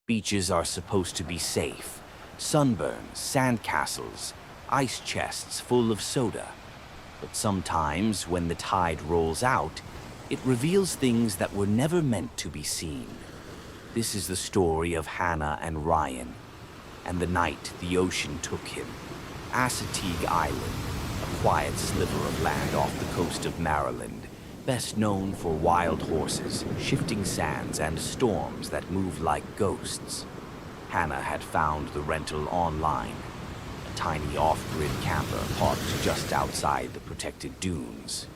Beaches are supposed to be safe. Sunburns, sandcastles, ice chests full of soda. But sometimes, when the tide rolls out, it reveals things that were never meant to be seen. This is the story of Hannah and Ryan, and the night the ocean took him. Assateague Island, a quiet sliver of land off the coast of Maryland, best known for wild horses, shifting sands, and storms that move like ghosts. Hannah had found the rental online, a tiny off-grid camper parked just outside the protected dunes.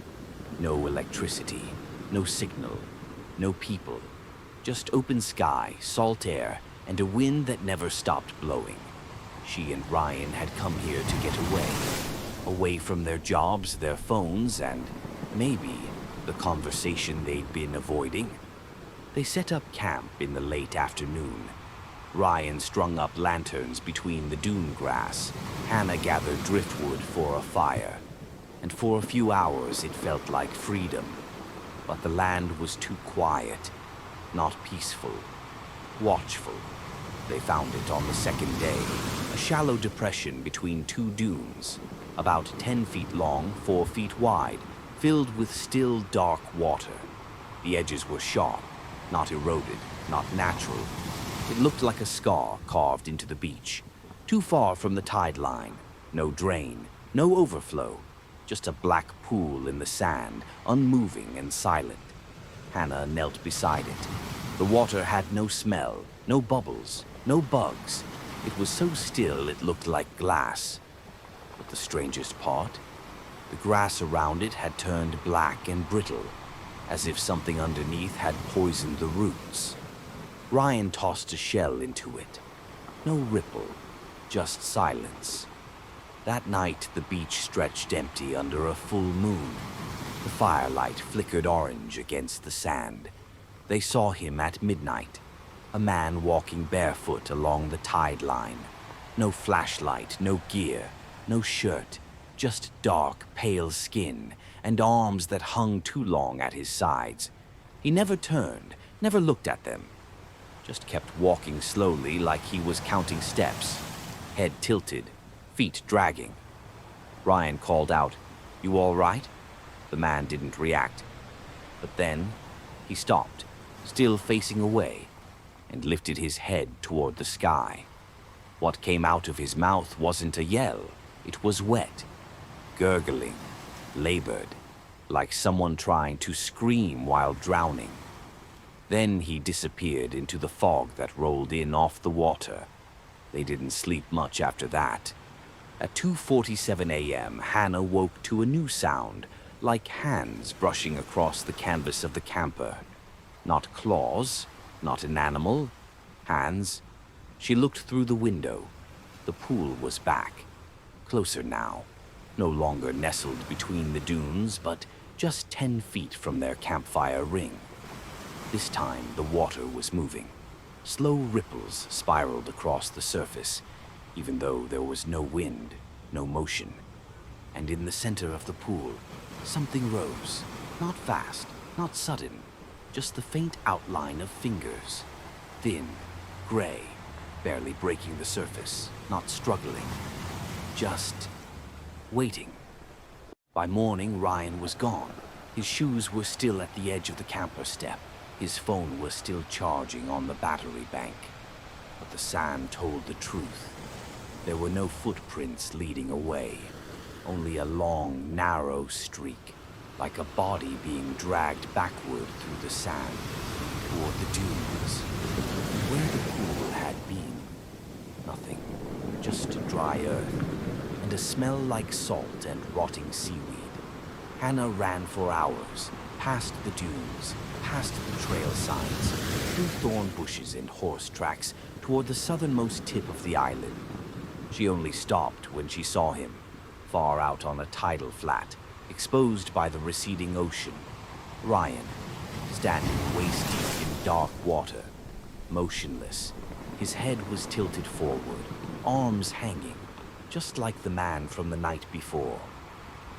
No electricity, no signal, no people, just open sky, salt air, and a wind that never stopped blowing. She and Ryan had come here to get away from their jobs, their phones, and maybe the conversation they'd been avoiding. They set up camp in the late afternoon. Ryan strung up lanterns between the dune grass. Hannah gathered driftwood for a fire. And for a few hours it felt like freedom. But the land was too quiet, not peaceful, watchful. They found it on the second day, a shallow depression between two dunes, about 10 feet long, 4 feet wide, filled with still, dark water. The edges were sharp, not eroded, not natural. It looked like a scar carved into the beach, too far from the tide line. No drain, no overflow, just a black pool in the sand, unmoving and silent. Hannah knelt beside it. The water had no smell, no bubbles, no bugs. It was so still it looked like glass. But the strangest part? The grass around it had turned black and brittle, as if something underneath had poisoned the roots. Ryan tossed a shell into it. No ripple, just silence. That night, the beach stretched empty under a full moon. The firelight flickered orange against the sand. They saw him at midnight, a man walking barefoot along the tide line. No flashlight, no gear, no shirt, just dark, pale skin and arms that hung too long at his sides. He never turned, never looked at them. Just kept walking slowly like he was counting steps, head tilted, feet dragging. Ryan called out, "You all right?" The man didn't react. But then he stopped, still facing away, and lifted his head toward the sky. What came out of his mouth wasn't a yell. It was wet, gurgling, labored, like someone trying to scream while drowning. Then he disappeared into the fog that rolled in off the water. They didn't sleep much after that. At 2:47 a.m., Hannah woke to a new sound, like hands brushing across the canvas of the camper. Not claws, not an animal, hands. She looked through the window. The pool was back, closer now, no longer nestled between the dunes, but just 10 feet from their campfire ring. This time, the water was moving. Slow ripples spiraled across the surface, even though there was no wind, no motion. And in the center of the pool, something rose. Not fast, not sudden, just the faint outline of fingers. Thin, gray, barely breaking the surface, not struggling. Just waiting. By morning, Ryan was gone. His shoes were still at the edge of the camper step. His phone was still charging on the battery bank. But the sand told the truth. There were no footprints leading away. Only a long, narrow streak, like a body being dragged backward through the sand, toward the dunes. Where the pool had been. Nothing. Just dry earth, and a smell like salt and rotting seaweed. Hannah ran for hours, past the dunes, past the trail signs, through thorn bushes and horse tracks, toward the southernmost tip of the island. She only stopped when she saw him, far out on a tidal flat, exposed by the receding ocean. Ryan, standing waist-deep in dark water, motionless. His head was tilted forward, arms hanging, just like the man from the night before.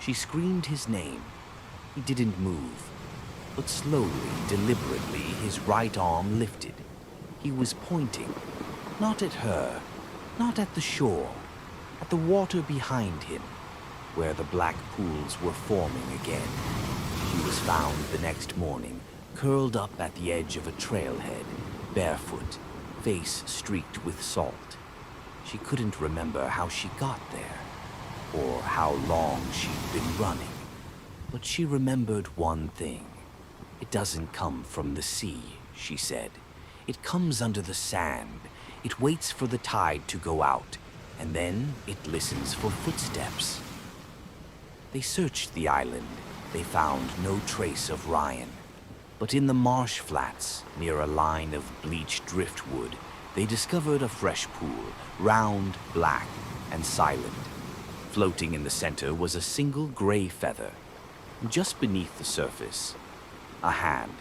She screamed his name. He didn't move, but slowly, deliberately, his right arm lifted. He was pointing, not at her, not at the shore, at the water behind him, where the black pools were forming again. She was found the next morning, curled up at the edge of a trailhead, barefoot, face streaked with salt. She couldn't remember how she got there, or how long she'd been running. But she remembered one thing. It doesn't come from the sea, she said. It comes under the sand. It waits for the tide to go out, and then it listens for footsteps. They searched the island. They found no trace of Ryan. But in the marsh flats, near a line of bleached driftwood, they discovered a fresh pool, round, black, and silent. Floating in the center was a single gray feather. Just beneath the surface, a hand.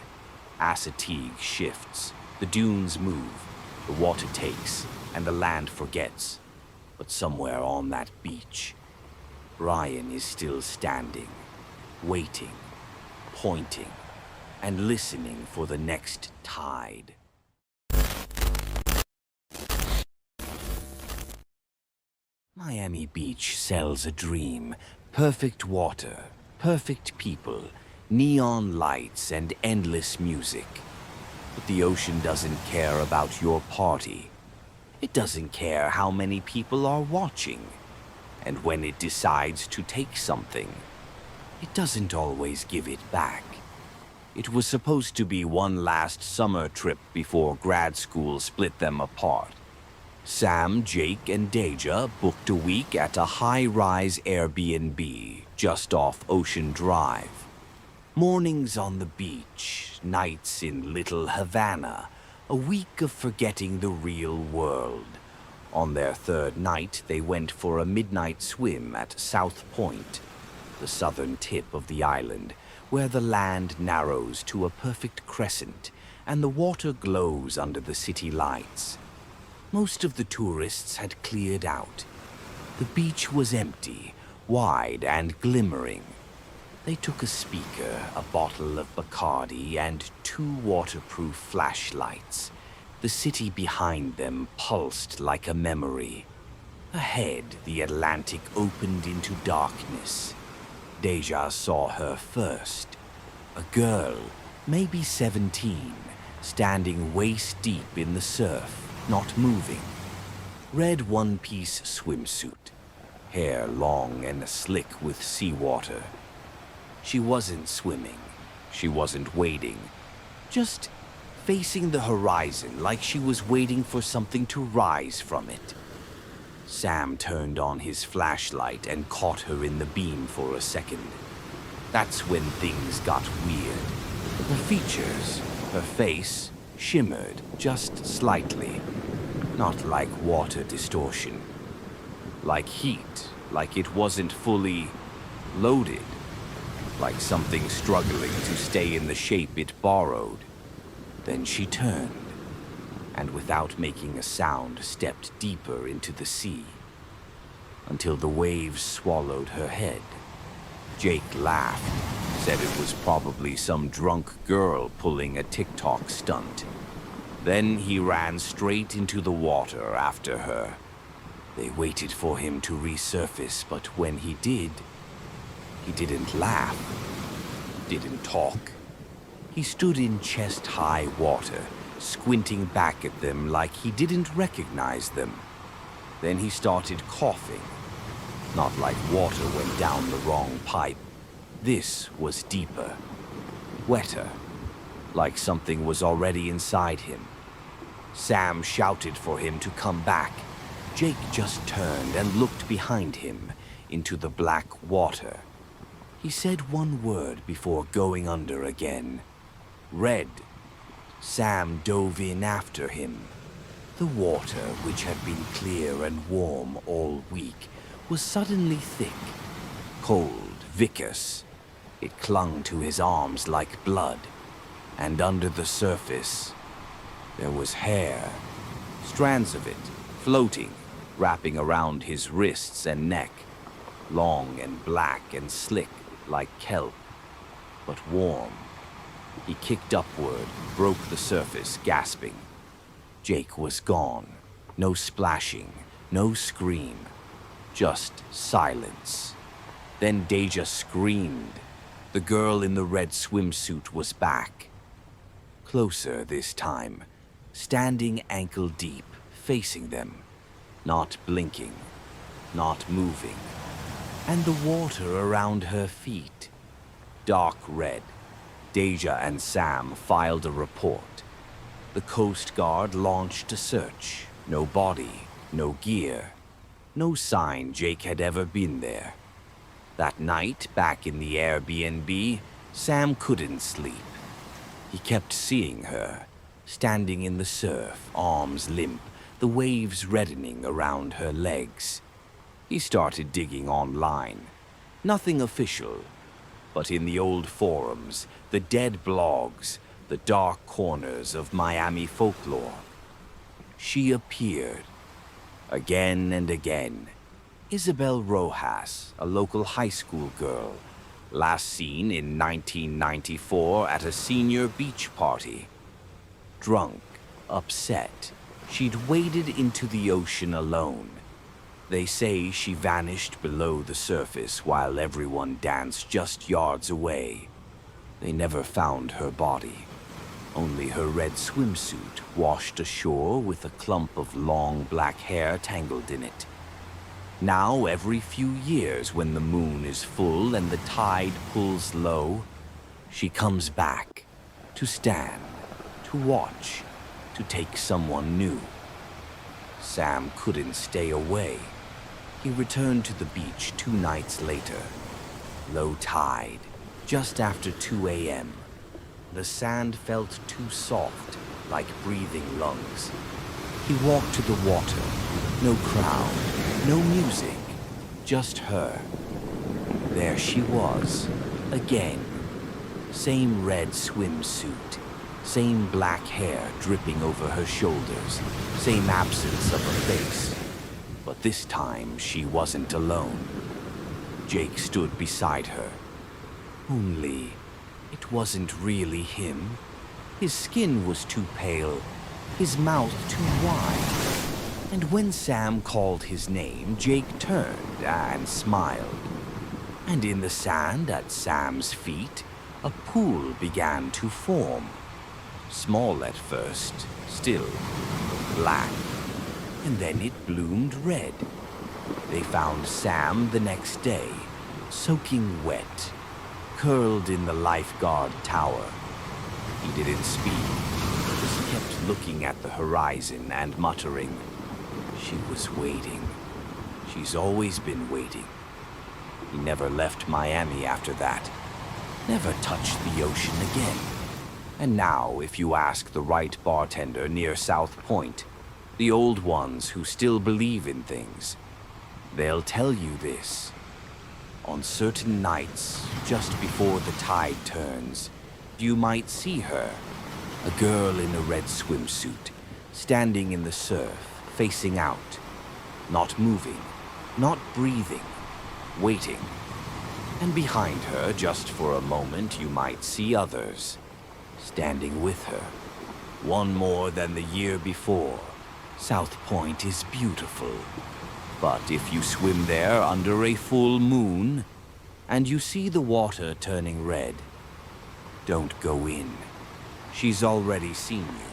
Assateague shifts. The dunes move. The water takes, and the land forgets. But somewhere on that beach, Ryan is still standing, waiting, pointing, and listening for the next tide. Miami Beach sells a dream. Perfect water, perfect people, neon lights, and endless music. But the ocean doesn't care about your party. It doesn't care how many people are watching. And when it decides to take something, it doesn't always give it back. It was supposed to be one last summer trip before grad school split them apart. Sam, Jake, and Deja booked a week at a high-rise Airbnb just off Ocean Drive. Mornings on the beach, nights in Little Havana, a week of forgetting the real world. On their third night, they went for a midnight swim at South Pointe, the southern tip of the island, where the land narrows to a perfect crescent and the water glows under the city lights. Most of the tourists had cleared out. The beach was empty, wide and glimmering. They took a speaker, a bottle of Bacardi, and 2 waterproof flashlights. The city behind them pulsed like a memory. Ahead, the Atlantic opened into darkness. Deja saw her first. A girl, maybe 17, standing waist-deep in the surf, not moving. Red one-piece swimsuit, hair long and slick with seawater. She wasn't swimming. She wasn't wading. Just facing the horizon like she was waiting for something to rise from it. Sam turned on his flashlight and caught her in the beam for a second. That's when things got weird. Her features, her face, shimmered just slightly. Not like water distortion. Like heat, like it wasn't fully loaded. Like something struggling to stay in the shape it borrowed. Then she turned, and without making a sound, stepped deeper into the sea, until the waves swallowed her head. Jake laughed, said it was probably some drunk girl pulling a TikTok stunt. Then he ran straight into the water after her. They waited for him to resurface, but when he did, he didn't laugh, didn't talk. He stood in chest-high water, squinting back at them like he didn't recognize them. Then he started coughing. Not like water went down the wrong pipe. This was deeper, wetter, like something was already inside him. Sam shouted for him to come back. Jake just turned and looked behind him into the black water. He said one word before going under again. Red. Sam dove in after him. The water, which had been clear and warm all week, was suddenly thick, cold, viscous. It clung to his arms like blood, and under the surface, there was hair, strands of it, floating, wrapping around his wrists and neck, long and black and slick like kelp, but warm. He kicked upward, broke the surface, gasping. Jake was gone. No splashing, no scream, just silence. Then Deja screamed. The girl in the red swimsuit was back. Closer this time, standing ankle deep, facing them, not blinking, not moving. And the water around her feet, dark red. Deja and Sam filed a report. The Coast Guard launched a search. No body, no gear, no sign Jake had ever been there. That night, back in the Airbnb, Sam couldn't sleep. He kept seeing her, standing in the surf, arms limp, the waves reddening around her legs. He started digging online. Nothing official, but in the old forums, the dead blogs, the dark corners of Miami folklore. She appeared, again and again. Isabel Rojas, a local high school girl, last seen in 1994 at a senior beach party. Drunk, upset, she'd waded into the ocean alone. They say she vanished below the surface while everyone danced just yards away. They never found her body. Only her red swimsuit washed ashore with a clump of long black hair tangled in it. Now, every few years when the moon is full and the tide pulls low, she comes back to stand, to watch, to take someone new. Sam couldn't stay away. He returned to the beach 2 nights later. Low tide, just after 2 a.m. The sand felt too soft, like breathing lungs. He walked to the water. No crowd, no music, just her. There she was, again. Same red swimsuit, same black hair dripping over her shoulders, same absence of a face. But this time she wasn't alone. Jake stood beside her. Only it wasn't really him. His skin was too pale, his mouth too wide. And when Sam called his name, Jake turned and smiled. And in the sand at Sam's feet, a pool began to form. Small at first, still black. And then it bloomed red. They found Sam the next day, soaking wet, curled in the lifeguard tower. He didn't speak, just kept looking at the horizon and muttering. She was waiting. She's always been waiting. He never left Miami after that. Never touched the ocean again. And now, if you ask the right bartender near South Pointe, the old ones who still believe in things, they'll tell you this. On certain nights, just before the tide turns, you might see her, a girl in a red swimsuit, standing in the surf, facing out, not moving, not breathing, waiting. And behind her, just for a moment, you might see others, standing with her. One more than the year before. South Pointe is beautiful. But if you swim there under a full moon, and you see the water turning red, don't go in. She's already seen you.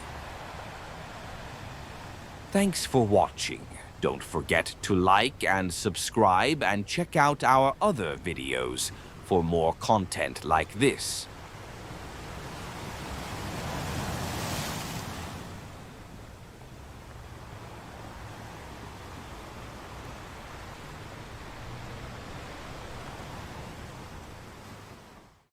Thanks for watching. Don't forget to like and subscribe and check out our other videos for more content like this.